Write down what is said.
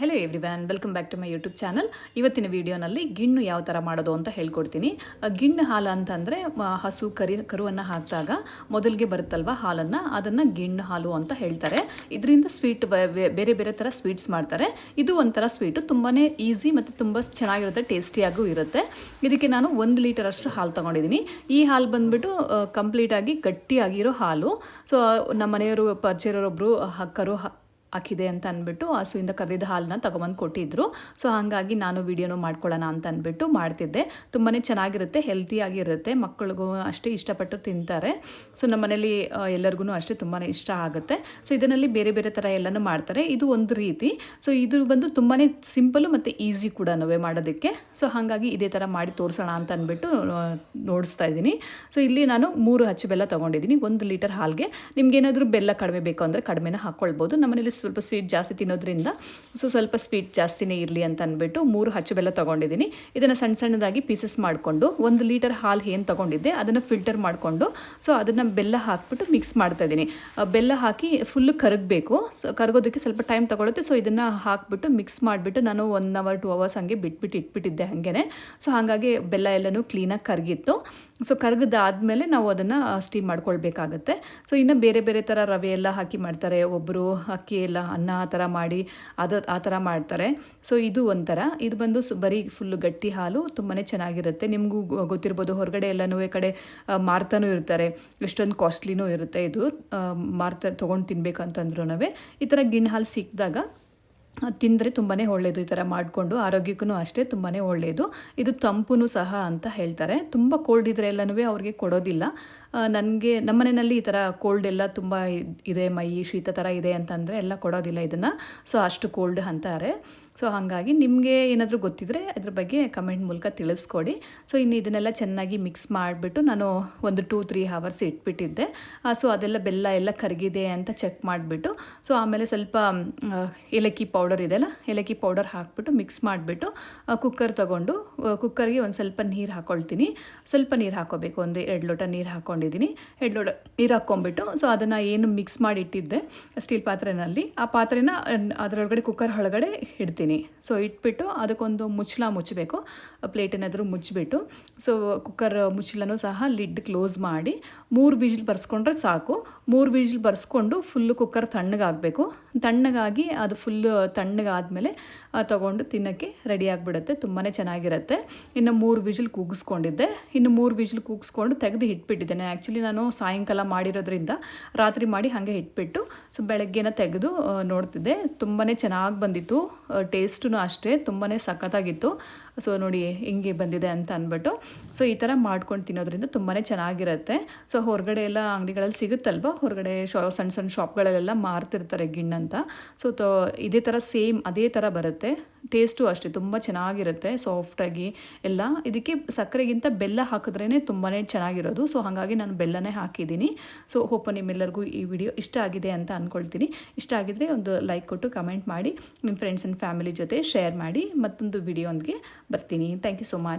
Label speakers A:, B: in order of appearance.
A: Hello everyone, welcome back to my YouTube channel. ಇವತ್ತಿನ ವಿಡಿಯೋನಲ್ಲಿ ಗಿಣ್ಣು ಯಾವ ಥರ ಮಾಡೋದು ಅಂತ ಹೇಳ್ಕೊಡ್ತೀನಿ. ಗಿಣ್ಣು ಹಾಲು ಅಂತಂದರೆ ಹಸು ಕರುವನ್ನು ಹಾಕಿದಾಗ ಮೊದಲಿಗೆ ಬರುತ್ತಲ್ವ ಹಾಲನ್ನು, ಅದನ್ನು ಗಿಣ್ಣು ಹಾಲು ಅಂತ ಹೇಳ್ತಾರೆ. ಇದರಿಂದ ಸ್ವೀಟ್ ಬೇರೆ ಬೇರೆ ಥರ ಸ್ವೀಟ್ಸ್ ಮಾಡ್ತಾರೆ. ಇದು ಒಂಥರ ಸ್ವೀಟು ತುಂಬಾ ಈಸಿ ಮತ್ತು ತುಂಬ ಚೆನ್ನಾಗಿರುತ್ತೆ, ಟೇಸ್ಟಿಯಾಗೂ ಇರುತ್ತೆ. ಇದಕ್ಕೆ ನಾನು 1 ಲೀಟರಷ್ಟು ಹಾಲು ತೊಗೊಂಡಿದ್ದೀನಿ. ಈ ಹಾಲು ಬಂದುಬಿಟ್ಟು ಕಂಪ್ಲೀಟಾಗಿ ಗಟ್ಟಿಯಾಗಿರೋ ಹಾಲು. ಸೊ ನಮ್ಮ ಮನೆಯವರು ಪರಿಚಯರೊಬ್ಬರು ಕರು ಹಾಕಿದೆ ಅಂತ ಅಂದ್ಬಿಟ್ಟು ಹಸುವಿಂದ ಕರೆದಿದ್ದ ಹಾಲನ್ನ ತೊಗೊಬಂದು ಕೊಟ್ಟಿದ್ದರು. ಸೊ ಹಾಗಾಗಿ ನಾನು ವೀಡಿಯೋನು ಮಾಡ್ಕೊಳ್ಳೋಣ ಅಂತ ಅಂದ್ಬಿಟ್ಟು ಮಾಡ್ತಿದ್ದೆ. ತುಂಬಾ ಚೆನ್ನಾಗಿರುತ್ತೆ, ಹೆಲ್ತಿಯಾಗಿರುತ್ತೆ, ಮಕ್ಕಳಿಗೂ ಅಷ್ಟೇ ಇಷ್ಟಪಟ್ಟು ತಿಂತಾರೆ. ಸೊ ನಮ್ಮ ಮನೇಲಿ ಎಲ್ಲರಿಗೂ ಅಷ್ಟೇ ತುಂಬಾ ಇಷ್ಟ ಆಗುತ್ತೆ. ಸೊ ಇದರಲ್ಲಿ ಬೇರೆ ಬೇರೆ ಥರ ಎಲ್ಲನೂ ಮಾಡ್ತಾರೆ. ಇದು ಒಂದು ರೀತಿ. ಸೊ ಇದು ಬಂದು ತುಂಬಾ ಸಿಂಪಲ್ಲು ಮತ್ತು ಈಸಿ ಕೂಡ ಮಾಡೋದಕ್ಕೆ. ಸೊ ಹಾಗಾಗಿ ಇದೇ ಥರ ಮಾಡಿ ತೋರಿಸೋಣ ಅಂತ ಅಂದ್ಬಿಟ್ಟು ನೋಡಿಸ್ತಾ ಇದ್ದೀನಿ. ಸೊ ಇಲ್ಲಿ ನಾನು 3 ಹಚ್ಚು ಬೆಲ್ಲ ತೊಗೊಂಡಿದ್ದೀನಿ 1 ಲೀಟರ್ ಹಾಲಿಗೆ. ನಿಮ್ಗೇನಾದರೂ ಬೆಲ್ಲ ಕಡಿಮೆ ಬೇಕು ಅಂದರೆ ಕಡಿಮೆನ ಹಾಕ್ಕೊಳ್ಬೋದು. ನಮ್ಮನೇಲಿ ಸ್ವಲ್ಪ ಸ್ವೀಟ್ ಜಾಸ್ತಿ ತಿನ್ನೋದ್ರಿಂದ ಸ್ವಲ್ಪ ಸ್ವೀಟ್ ಜಾಸ್ತಿನೇ ಇರಲಿ ಅಂತ ಅಂದ್ಬಿಟ್ಟು 3 ಹಚ್ಚು ಬೆಲ್ಲ ತೊಗೊಂಡಿದ್ದೀನಿ. ಇದನ್ನು ಸಣ್ಣ ಸಣ್ಣದಾಗಿ ಪೀಸಸ್ ಮಾಡಿಕೊಂಡು 1 ಲೀಟರ್ ಹಾಲು ಏನು ತೊಗೊಂಡಿದ್ದೆ ಅದನ್ನು ಫಿಲ್ಟರ್ ಮಾಡಿಕೊಂಡು ಸೊ ಅದನ್ನು ಬೆಲ್ಲ ಹಾಕ್ಬಿಟ್ಟು ಮಿಕ್ಸ್ ಮಾಡ್ತಾ ಇದ್ದೀನಿ. ಬೆಲ್ಲ ಹಾಕಿ ಫುಲ್ಲು ಕರಗಬೇಕು. ಸೊ ಕರಗೋದಕ್ಕೆ ಸ್ವಲ್ಪ ಟೈಮ್ ತೊಗೊಳುತ್ತೆ. ಸೊ ಇದನ್ನು ಹಾಕ್ಬಿಟ್ಟು ಮಿಕ್ಸ್ ಮಾಡಿಬಿಟ್ಟು ನಾನು 1 ಅವರ್ 2 ಅವರ್ಸ್ ಹಾಗೆ ಇಟ್ಬಿಟ್ಟಿದ್ದೆ ಹಾಗೇ. ಸೊ ಹಾಗಾಗಿ ಬೆಲ್ಲ ಎಲ್ಲನೂ ಕ್ಲೀನಾಗಿ ಕರಗಿತ್ತು. ಸೊ ಕರಗದಾದಮೇಲೆ ನಾವು ಅದನ್ನು ಸ್ಟೀಮ್ ಮಾಡ್ಕೊಳ್ಬೇಕಾಗತ್ತೆ. ಸೊ ಇನ್ನು ಬೇರೆ ಬೇರೆ ಥರ ರವೆ ಎಲ್ಲ ಹಾಕಿ ಮಾಡ್ತಾರೆ, ಒಬ್ಬರು ಅಕ್ಕಿ ಎಲ್ಲ ಅನ್ನ ಆ ಥರ ಮಾಡಿ ಆ ಥರ ಮಾಡ್ತಾರೆ. ಸೊ ಇದು ಒಂಥರ, ಇದು ಬಂದು ಬರೀ ಫುಲ್ಲು ಗಟ್ಟಿ ಹಾಲು, ತುಂಬಾ ಚೆನ್ನಾಗಿರುತ್ತೆ. ನಿಮಗೂ ಗೊತ್ತಿರ್ಬೋದು, ಹೊರಗಡೆ ಎಲ್ಲನೂ ಕಡೆ ಮಾರ್ತಾನೂ ಇರ್ತಾರೆ, ಎಷ್ಟೊಂದು ಕಾಸ್ಟ್ಲಿನೂ ಇರುತ್ತೆ. ಇದು ತೊಗೊಂಡು ತಿನ್ಬೇಕಂತಂದ್ರೂ ಈ ಥರ ಗಿಣ್ಣು ಹಾಲು ಸಿಕ್ಕಿದಾಗ ತಿಂದರೆ ತುಂಬಾ ಒಳ್ಳೆಯದು. ಈ ಥರ ಮಾಡಿಕೊಂಡು ಆರೋಗ್ಯಕ್ಕೂ ಅಷ್ಟೇ ತುಂಬಾ ಒಳ್ಳೆಯದು. ಇದು ತಂಪು ಸಹ ಅಂತ ಹೇಳ್ತಾರೆ. ತುಂಬ ಕೋಲ್ಡ್ ಇದ್ದರೆ ಎಲ್ಲನೂ ಅವ್ರಿಗೆ ಕೊಡೋದಿಲ್ಲ. ನನಗೆ ನಮ್ಮ ಮನೆಯಲ್ಲಿ ಈ ಥರ ಕೋಲ್ಡ್ ಎಲ್ಲ ತುಂಬ ಇದೆ, ಮೈ ಶೀತ ಥರ ಇದೆ ಅಂತಂದರೆ ಎಲ್ಲ ಕೊಡೋದಿಲ್ಲ ಇದನ್ನು. ಸೊ ಅಷ್ಟು ಕೋಲ್ಡ್ ಅಂತಾರೆ. ಸೊ ಹಾಗಾಗಿ ನಿಮಗೆ ಏನಾದರೂ ಗೊತ್ತಿದ್ದರೆ ಅದ್ರ ಬಗ್ಗೆ ಕಮೆಂಟ್ ಮೂಲಕ ತಿಳಿಸ್ಕೊಡಿ. ಸೊ ಇನ್ನು ಇದನ್ನೆಲ್ಲ ಚೆನ್ನಾಗಿ ಮಿಕ್ಸ್ ಮಾಡಿಬಿಟ್ಟು ನಾನು ಒಂದು 2-3 ಅವರ್ಸ್ ಇಟ್ಬಿಟ್ಟಿದ್ದೆ. ಸೊ ಅದೆಲ್ಲ ಬೆಲ್ಲ ಎಲ್ಲ ಕರಗಿದೆ ಅಂತ ಚೆಕ್ ಮಾಡಿಬಿಟ್ಟು ಸೊ ಆಮೇಲೆ ಸ್ವಲ್ಪ ಏಲಕ್ಕಿ ಪೌಡರ್ ಇದೆಯಲ್ಲ, ಏಲಕ್ಕಿ ಪೌಡರ್ ಹಾಕ್ಬಿಟ್ಟು ಮಿಕ್ಸ್ ಮಾಡಿಬಿಟ್ಟು ಕುಕ್ಕರ್ ತೊಗೊಂಡು ಕುಕ್ಕರ್ಗೆ ಒಂದು ಸ್ವಲ್ಪ ನೀರು ಹಾಕ್ಕೊಳ್ತೀನಿ. ಸ್ವಲ್ಪ ನೀರು ಹಾಕ್ಕೋಬೇಕು, 1-2 ಲೋಟ ನೀರು ಹಾಕ್ಕೊಂಡಿದ್ದೀನಿ. 2 ಲೋಟ ನೀರು ಹಾಕ್ಕೊಂಬಿಟ್ಟು ಸೊ ಅದನ್ನು ಏನು ಮಿಕ್ಸ್ ಮಾಡಿ ಇಟ್ಟಿದ್ದೆ ಸ್ಟೀಲ್ ಪಾತ್ರೆಯಲ್ಲಿ, ಆ ಪಾತ್ರೆನ ಅದರೊಳಗಡೆ ಕುಕ್ಕರ್ ಒಳಗಡೆ ಇಡ್ತೀನಿ. ಸೊ ಇಟ್ಬಿಟ್ಟು ಅದಕ್ಕೊಂದು ಮುಚ್ಚಬೇಕು, ಪ್ಲೇಟ್ ಏನಾದರೂ ಮುಚ್ಚಿಬಿಟ್ಟು ಸೊ ಕುಕ್ಕರ್ ಮುಚ್ಚಲನೂ ಸಹ ಲಿಡ್ ಕ್ಲೋಸ್ ಮಾಡಿ 3 ವಿಜಿಲ್ ಬರ್ಸ್ಕೊಂಡ್ರೆ ಸಾಕು. 3 ವಿಜಿಲ್ ಬರ್ಸ್ಕೊಂಡು ಫುಲ್ಲು ಕುಕ್ಕರ್ ತಣ್ಣಗಾಗಬೇಕು. ತಣ್ಣಗಾಗಿ ಅದು ಫುಲ್ಲು ತಣ್ಣಗಾದಮೇಲೆ ತೊಗೊಂಡು ತಿನ್ನೋಕ್ಕೆ ರೆಡಿ ಆಗಿಬಿಡುತ್ತೆ. ತುಂಬಾ ಚೆನ್ನಾಗಿರುತ್ತೆ. ಇನ್ನು 3 ವಿಜಿಲ್ ಕೂಗಿಸ್ಕೊಂಡಿದ್ದೆ. ಇನ್ನು 3 ವಿಜಿಲ್ ಕೂಗಿಸ್ಕೊಂಡು ತೆಗೆದು ಇಟ್ಬಿಟ್ಟಿದ್ದೇನೆ. ಆ್ಯಕ್ಚುಲಿ ನಾನು ಸಾಯಂಕಾಲ ಮಾಡಿರೋದ್ರಿಂದ ರಾತ್ರಿ ಮಾಡಿ ಹಾಗೆ ಇಟ್ಬಿಟ್ಟು ಸೊ ಬೆಳಗ್ಗೆನ ತೆಗೆದು ನೋಡ್ತಿದ್ದೆ. ತುಂಬಾ ಚೆನ್ನಾಗಿ ಬಂದಿತ್ತು, ಟೇಸ್ಟೂ ಅಷ್ಟೇ ತುಂಬಾ ಸಖತ್ತಾಗಿತ್ತು. ಸೊ ನೋಡಿ ಹಿಂಗೆ ಬಂದಿದೆ ಅಂತ ಅಂದ್ಬಿಟ್ಟು ಸೊ ಈ ಥರ ಮಾಡ್ಕೊಂಡು ತಿನ್ನೋದ್ರಿಂದ ತುಂಬಾ ಚೆನ್ನಾಗಿರುತ್ತೆ. ಸೊ ಹೊರಗಡೆ ಎಲ್ಲ ಅಂಗಡಿಗಳಲ್ಲಿ ಸಿಗುತ್ತಲ್ವ, ಹೊರಗಡೆ ಸಣ್ಣ ಸಣ್ಣ ಶಾಪ್ಗಳಲ್ಲೆಲ್ಲ ಮಾರ್ತಿರ್ತಾರೆ ಗಿಣ್ಣಂತ. ಸೊ ಇದೇ ಥರ ಸೇಮ್ ಅದೇ ಥರ ಬರುತ್ತೆ. ಟೇಸ್ಟು ಅಷ್ಟೇ ತುಂಬ ಚೆನ್ನಾಗಿರುತ್ತೆ, ಸಾಫ್ಟಾಗಿ ಎಲ್ಲ. ಇದಕ್ಕೆ ಸಕ್ಕರೆಗಿಂತ ಬೆಲ್ಲ ಹಾಕಿದ್ರೇ ತುಂಬಾ ಚೆನ್ನಾಗಿರೋದು. ಸೊ ಹಾಗಾಗಿ ನಾನು ಬೆಲ್ಲನೇ ಹಾಕಿದ್ದೀನಿ. ಸೊ ಹೋಪ್ ನಿಮ್ಮೆಲ್ಲರಿಗೂ ಈ ವಿಡಿಯೋ ಇಷ್ಟ ಆಗಿದೆ ಅಂತ ಅಂದ್ಕೊಳ್ತೀನಿ. ಇಷ್ಟ ಆಗಿದ್ದರೆ ಒಂದು ಲೈಕ್ ಕೊಟ್ಟು ಕಮೆಂಟ್ ಮಾಡಿ, ನಿಮ್ಮ ಫ್ರೆಂಡ್ಸ್ ಆ್ಯಂಡ್ ಫ್ಯಾಮಿಲಿ ಜೊತೆ ಶೇರ್ ಮಾಡಿ. ಮತ್ತೊಂದು ವಿಡಿಯೋಂದಿಗೆ ಬರ್ತೀನಿ. Thank you so much.